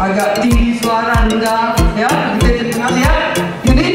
agak tinggi suara rendah ya, kita dengar ya. Ini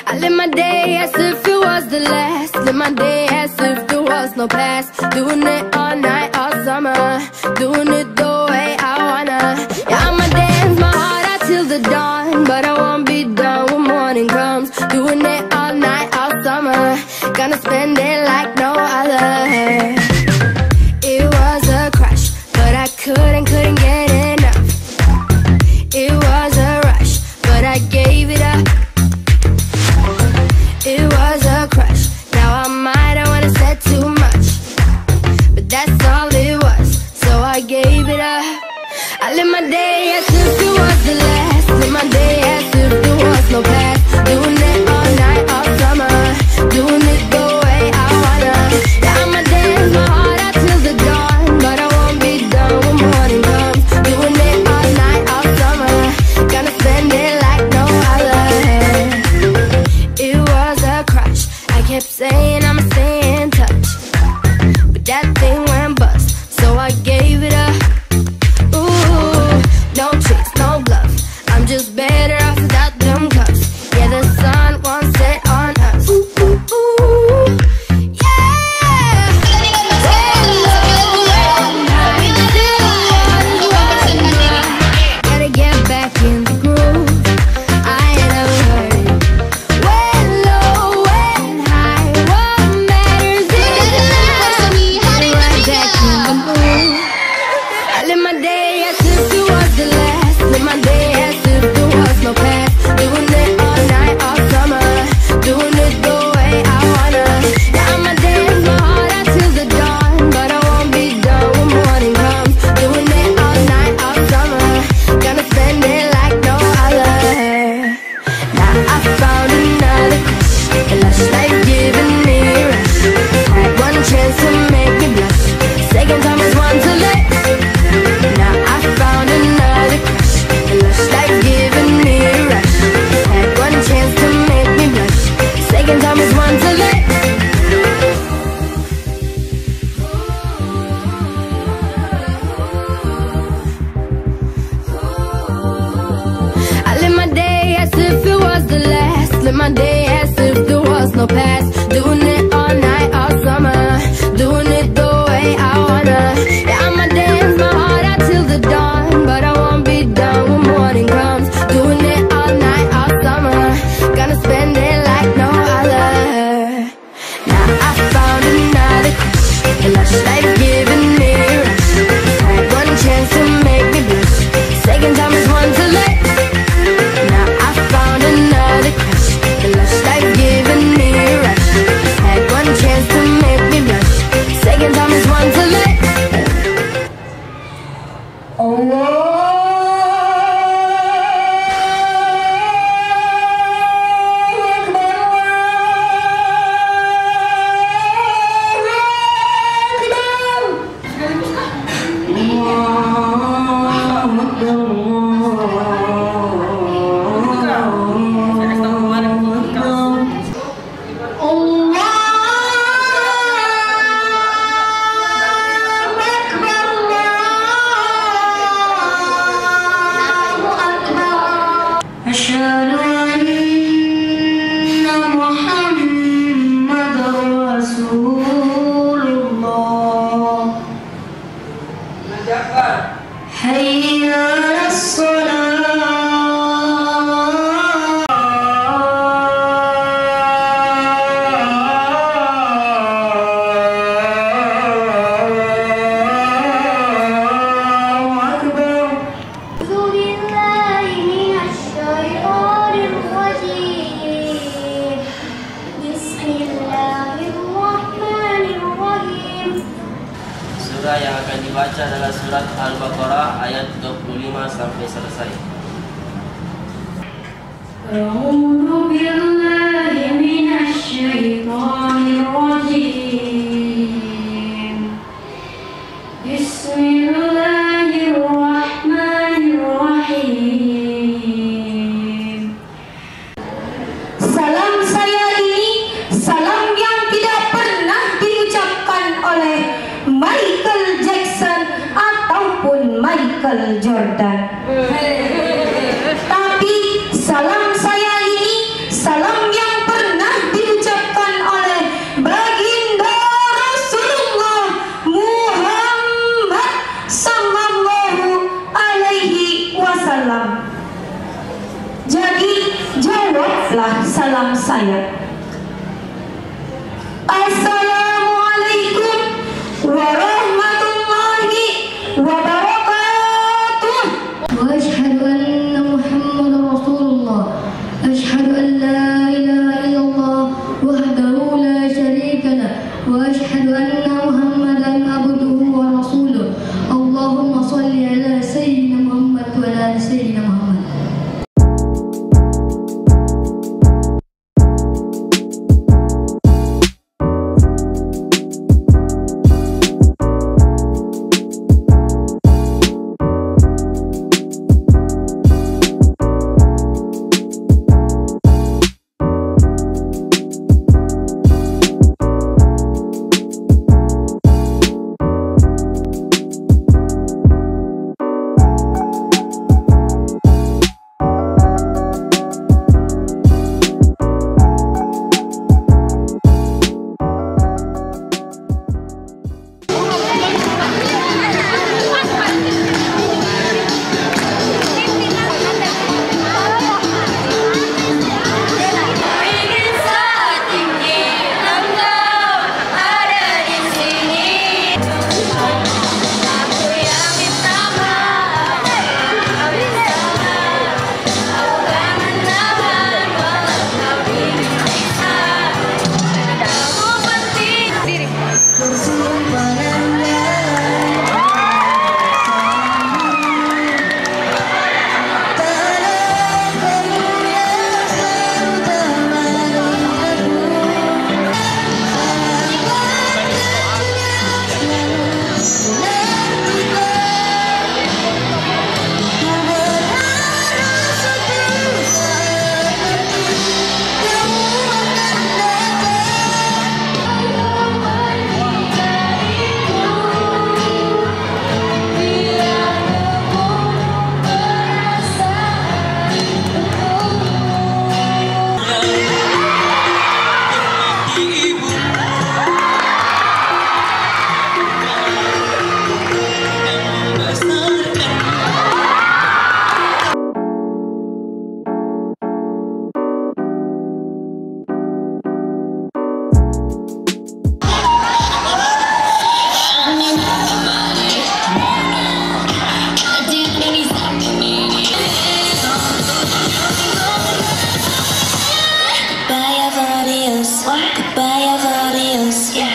I live my day as if it was the last. Live my day as if there was no past. Doing it all night, all summer. Doing it the way I wanna. Yeah, I'ma dance my heart out till the dawn, but I won't be done when morning comes. Doing it all night, all summer. Gonna spend it like no other. It was a crush, but I couldn't get enough. It was a rush, but I gave it up. It was a crush. Now I might have wanna said too much, but that's all it was, so I gave it up. I live my day as if it was the last. Live my day as if there was no past. Doing it all night, all summer. Doing it the way I wanna. Yeah, I'ma dance my kept saying I'ma stay in touch, but that thing went bust, so I gave it up. Ooh, no tricks, no bluff, I'm just better off without them cuffs. Yeah, the sun won't set on us. Ooh, ooh, ooh. My day as if there was no past, doing it all night, all summer, doing it the way I wanna. Yeah, I'ma dance my heart out till the dawn, but I won't be done when morning comes. Doing it all night, all summer, gonna spend it like no other. Now I found another crush, a lush life giving me a rush. Had one chance to make me blush, second time is one too late. Now I found another crush, the lush life giving me a rush. Had one chance to make me blush, second time is one too late. Surah yang akan dibaca adalah surat Al-Baqarah ayat 25 sampai selesai. A'udzu billahi minasy syaithanir rajim. Bismillahirrahmanirrahim. Salam saya ini salam yang tidak pernah diucapkan oleh Michael Jackson ataupun Michael Jordan. Tapi salam saya ini salam yang pernah diucapkan oleh baginda Rasulullah Muhammad sallallahu alaihi wasallam. Jadi jawablah salam saya. Assalamualaikum warahmatullahi wabarakatuh. Wa asyhadu anna Muhammadar Rasulullah. Asyhadu an la ilaha illallah wahdahu la syarika lah wa asyhadu anna Muhammadan abduhu wa rasuluh. Allahumma shalli ala sayyidina Muhammad wa ala sayyidina Muhammad. Goodbye, Aquarius. Yeah.